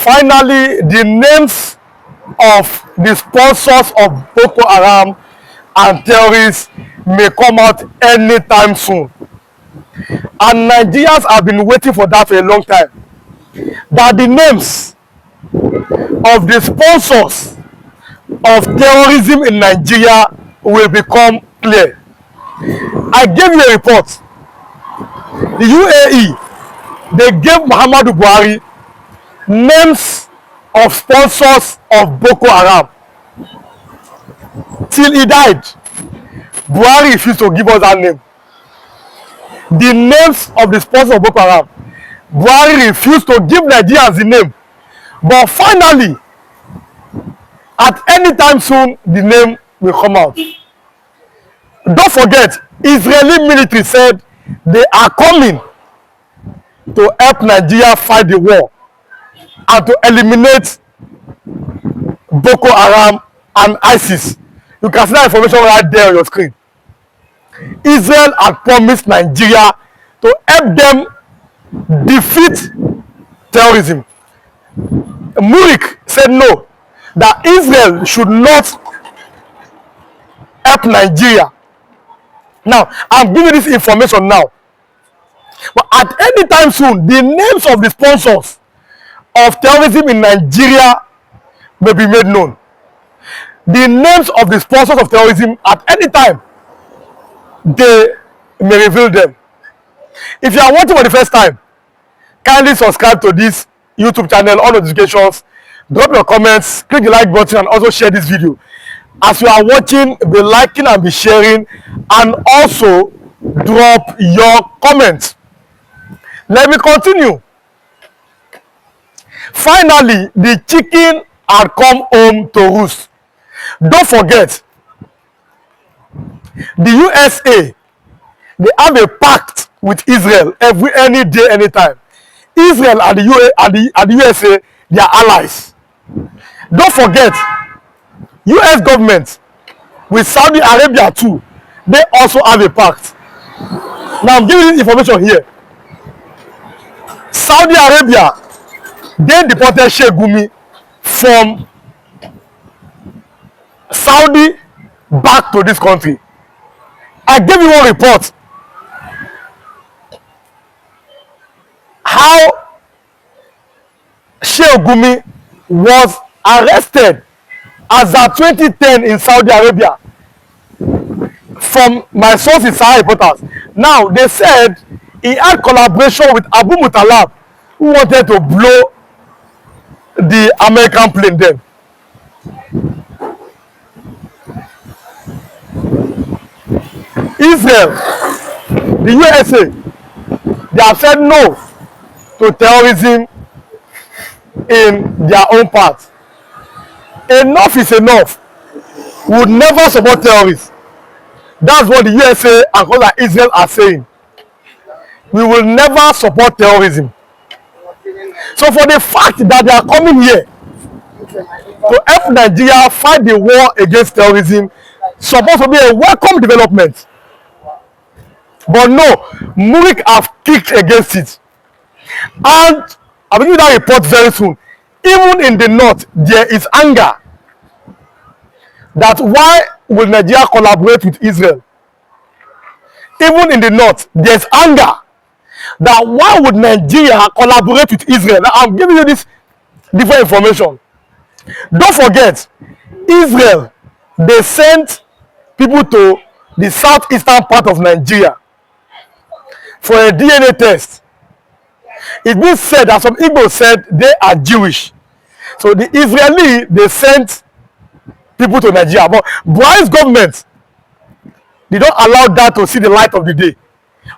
Finally, the names of the sponsors of Boko Haram and terrorists may come out anytime soon. And Nigerians have been waiting for that for a long time. That the names of the sponsors of terrorism in Nigeria will become clear. I gave you a report. The UAE, they gave Muhammadu Buhari names of sponsors of Boko Haram. Till he died, Buhari refused to give us that name. The names of the sponsors of Boko Haram, Buhari refused to give Nigerians the name. But finally, at any time soon, the name will come out. Don't forget, Israeli military said they are coming to help Nigeria fight the war and to eliminate Boko Haram and ISIS. You can see that information right there on your screen. Israel had promised Nigeria to help them defeat terrorism. Murik said no, that Israel should not help Nigeria. Now, I'm giving this information now. But at any time soon, the names of the sponsors of terrorism in Nigeria may be made known. The names of the sponsors of terrorism at any time, they may reveal them. If you are watching for the first time, kindly subscribe to this YouTube channel, on notifications, drop your comments, click the like button, and also share this video. As you are watching, be liking and be sharing, and also drop your comments. Let me continue. Finally, the chicken had come home to roost. Don't forget, the USA, they have a pact with Israel any day, anytime. Israel and the USA, they are allies. Don't forget, US government with Saudi Arabia too, they also have a pact. Now I'm giving you information here. Saudi Arabia, they deported Sheikh Gumi from Saudi back to this country. I gave you one report how Sheikh Gumi was arrested as at 2010 in Saudi Arabia from my sources, Sahara reporters. Now they said he had collaboration with Abu Mutalab, who wanted to blow the American plane then. Israel, the USA, they have said no to terrorism in their own part. Enough is enough. We would never support terrorists. That's what the USA and all that Israel are saying. We will never support terrorism. So for the fact that they are coming here to help Nigeria fight the war against terrorism, supposed to be a welcome development. But no, Murik have kicked against it. And I will give that report very soon. Even in the north, there is anger that why will Nigeria collaborate with Israel? Even in the north, there's anger that why would Nigeria collaborate with Israel? Now, I'm giving you this different information. Don't forget, Israel, they sent people to the southeastern part of Nigeria for a DNA test. It's been said that some Igbo said they are Jewish. So the Israeli, they sent people to Nigeria. But Buhari's government, they don't allow that to see the light of the day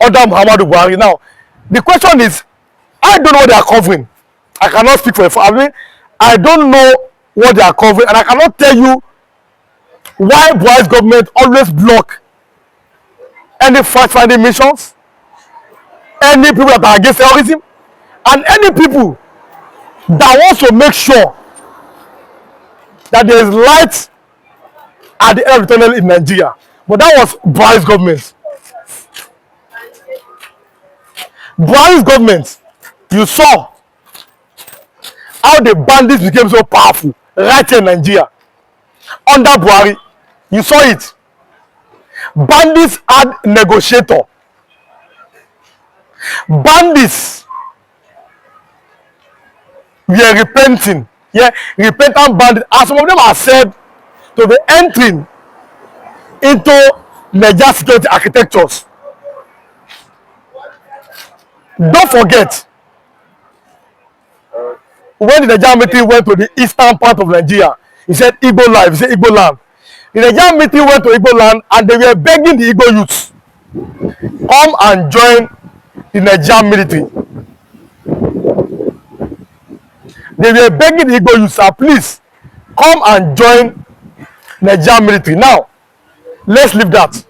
under Muhammadu Buhari. Now, the question is, I don't know what they are covering. I cannot speak for a family. I don't know what they are covering, and I cannot tell you why Buhari's government always block any fact-finding missions, any people that are against terrorism, and any people that wants to make sure that there is light at the end of the tunnel in Nigeria. But that was Buhari's government. Buhari's government, you saw how the bandits became so powerful right here in Nigeria. Under Buhari, you saw it. Bandits had negotiator. Bandits were repenting. Yeah, repentant bandits. And some of them are said to be entering into Nigeria security architectures. Don't forget, when the Nigerian military went to the eastern part of Nigeria, he said Igbo life, he said Igbo land. The Nigerian military went to Igbo land and they were begging the Igbo youths, come and join the Nigerian military. They were begging the Igbo youths, please come and join Nigerian military. Now, let's leave that.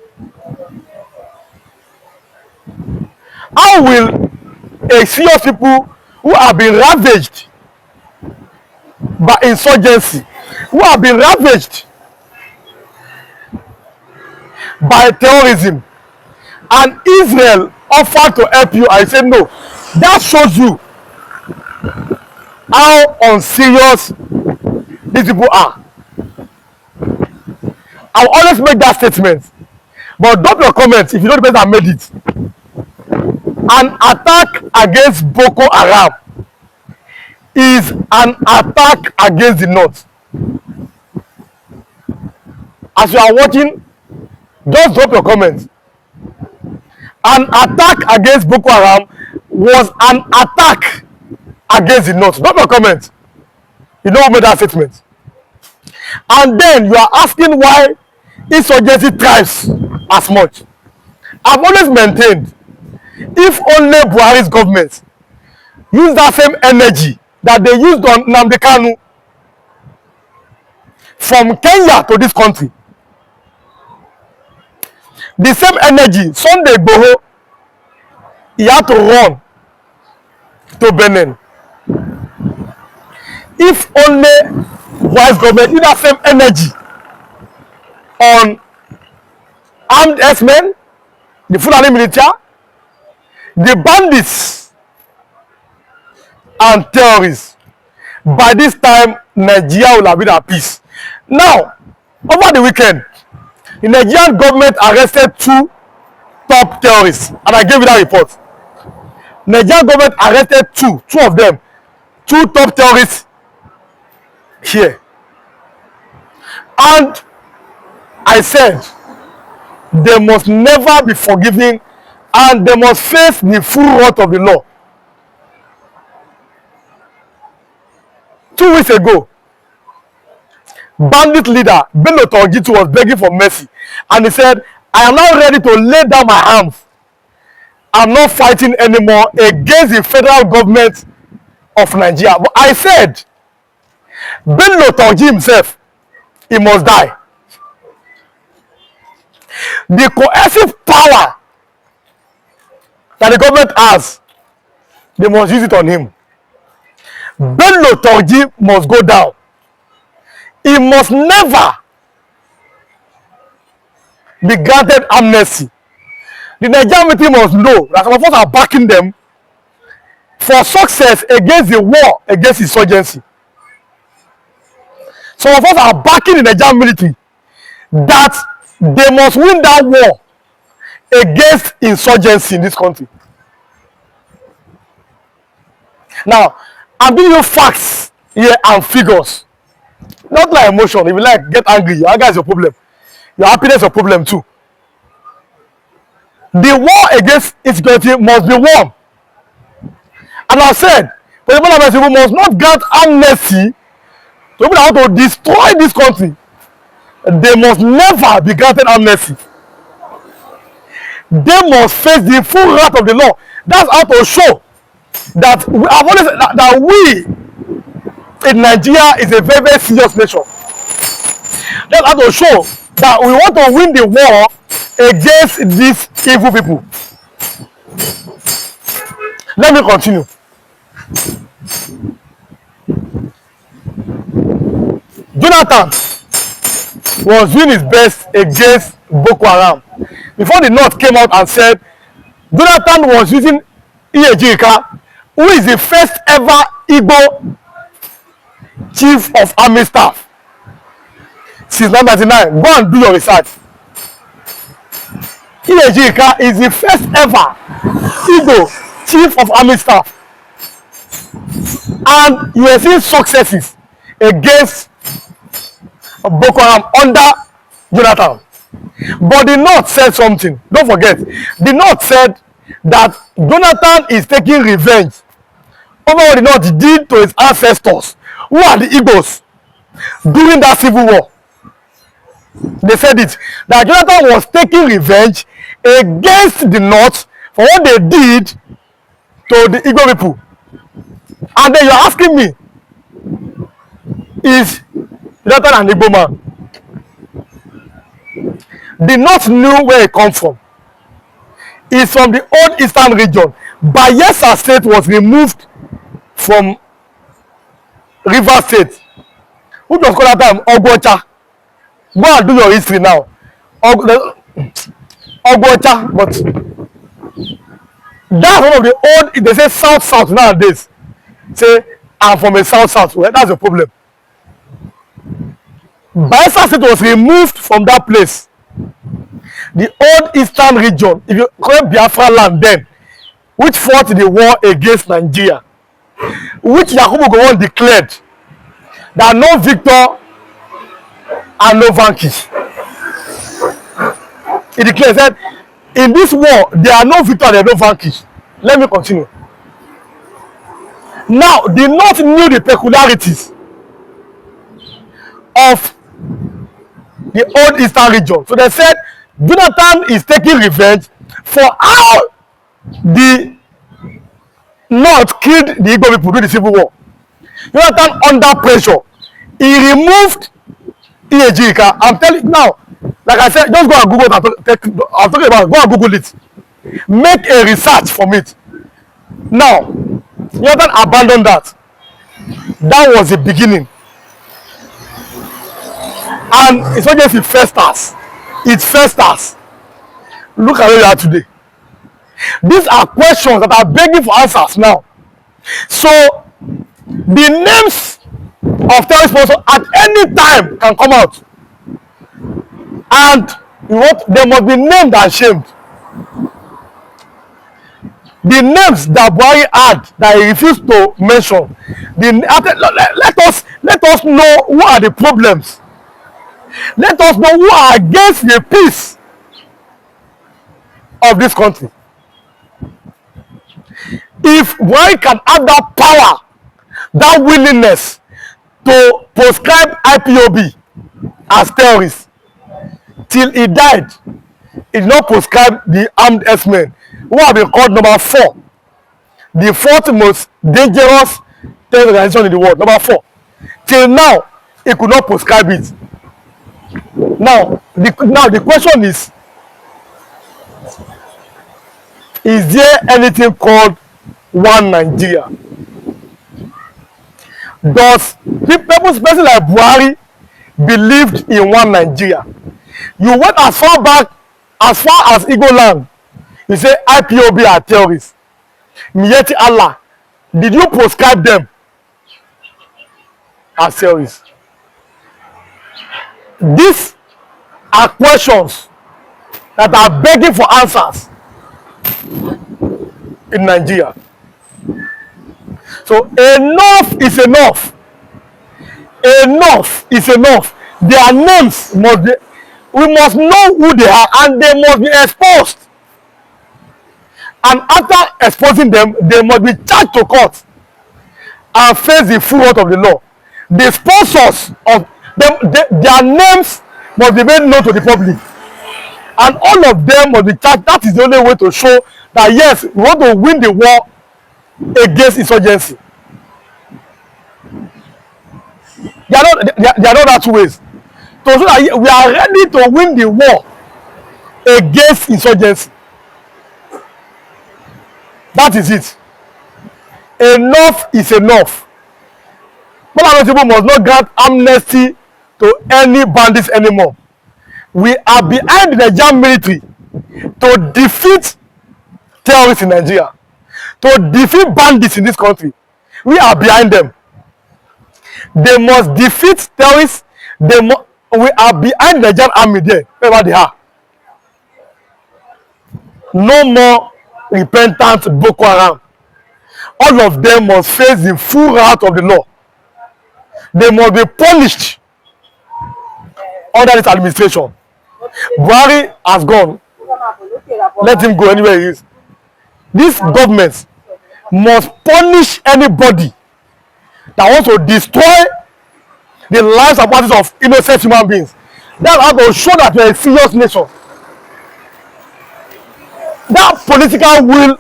How will a serious people who have been ravaged by insurgency, who have been ravaged by terrorism, and Israel offered to help you, I said no. That shows you how unserious these people are. I will always make that statement, but drop your comments if you know the person that made it. An attack against Boko Haram is an attack against the North. As you are watching, just drop your comments. An attack against Boko Haram was an attack against the North. Drop your comments. You know who made that statement. And then you are asking why insurgency thrives as much. I've always maintained, if only Buhari's government use that same energy that they used on Nnamdi Kanu from Kenya to this country, the same energy Sunday Igboho, he had to run to Benin. If only Buhari's government use that same energy on armed S-men, the Fulani military, the bandits and terrorists, by this time Nigeria will have been at peace. Now, over the weekend, the Nigerian government arrested 2 top terrorists, and I gave you that report. Nigerian government arrested two of them, 2 top terrorists here. And I said they must never be forgiven and they must face the full wrath of the law. 2 weeks ago, bandit leader Bello Tongitu was begging for mercy, and he said, I am now ready to lay down my arms. I'm not fighting anymore against the federal government of Nigeria. But I said, Bello Tongi himself, he must die. The coercive power that the government has, they must use it on him. Bello Tongi must go down. He must never be granted amnesty. The Nigerian military must know that some of us are backing them for success against the war against insurgency. Some of us are backing the Nigerian military that they must win that war against insurgency in this country. Now, I'm giving you facts here and figures. Not like emotion. If you like, get angry. Your anger is your problem. Your happiness is your problem too. The war against insecurity must be won. And I said, President Tinubu must not grant amnesty to people that want to destroy this country. They must never be granted amnesty. They must face the full wrath of the law. That's how to show that I've always said that we in Nigeria is a very, very serious nation. That's how to show that we want to win the war against these evil people. Let me continue. Jonathan was doing his best against Boko Haram. Before the North came out and said Jonathan was using Iyejirika, who is the first ever Igbo chief of army staff since 1999. Go and do your research. Ejika is the first ever Igbo chief of army staff, and you are seeing successes against Boko Haram under Jonathan. But the North said something. Don't forget, the North said that Jonathan is taking revenge over what the North did to his ancestors, who are the Igbos, during that civil war. They said it, that Jonathan was taking revenge against the North for what they did to the Igbo people. And then you're asking me, is Jonathan an Igbo man? The North knew where it comes from. It's from the old Eastern region. Bayelsa State was removed from River State. Who was called that time? Ogwocha. Go and do your history now. Ogwocha, but that's one of the old, they say South nowadays. Say, I'm from a South. Well, that's the problem. Bayelsa State was removed from that place. The old Eastern region, if you call Biafra land then, which fought the war against Nigeria, which Yakubu Gowon declared that no victor and no vanquish. He declared that in this war, there are no victor and there are no vanquish. Let me continue. Now, the North knew the peculiarities of the old Eastern region. So they said, Jonathan is taking revenge for how the North killed the Igbo people during the Civil War. Jonathan, under pressure, he removed Ejika. I'm telling you now, like I said, just go and Google it. I'm talking about, go and Google it. Make a research from it. Now, Jonathan abandoned that. That was the beginning. And it's not just it festers. It festers. Look at where we are today. These are questions that are begging for answers now. So, the names of terrorist sponsors at any time can come out. And they must be named and shamed. The names that Buhari had that he refused to mention, let us know who are the problems. Let us know who are against the peace of this country. If Buhari can have that power, that willingness to proscribe IPOB as terrorists, till he died, he did not proscribe the armed herdsmen, who have been called number 4, the fourth most dangerous terrorist organization in the world, number 4. Till now, he could not proscribe it. Now the question is there anything called one Nigeria? Does person like Buhari believed in one Nigeria? You went as far back as Igbo land. You say IPOB are terrorists. Miyeti Allah, did you proscribe them as terrorists? These are questions that are begging for answers in Nigeria. So enough is enough. Enough is enough. Their names must be, we must know who they are, and they must be exposed. And after exposing them, they must be charged to court and face the full wrath of the law. The sponsors of them, their names must be made known to the public, and all of them must be charged. That is the only way to show that yes, we want to win the war against insurgency. There are not that two ways. To show that we are ready to win the war against insurgency. That is it. Enough is enough. Bola Tinubu must not grant amnesty to any bandits anymore. We are behind the Nigerian military to defeat terrorists in Nigeria, to defeat bandits in this country. We are behind them. They must defeat terrorists. We are behind the Nigerian army there, wherever they are. No more repentant Boko Haram. All of them must face the full wrath of the law. They must be punished under this administration. Buhari has gone. Let him go anywhere he is. This government must punish anybody that wants to destroy the lives and bodies of innocent human beings. That's how to show that we are a serious nation. That political will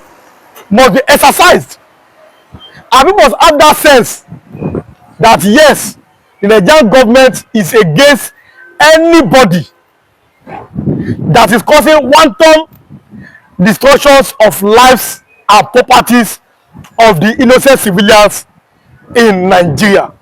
must be exercised. And we must have that sense that yes, the Nigerian government is against anybody that is causing wanton destructions of lives and properties of the innocent civilians in Nigeria.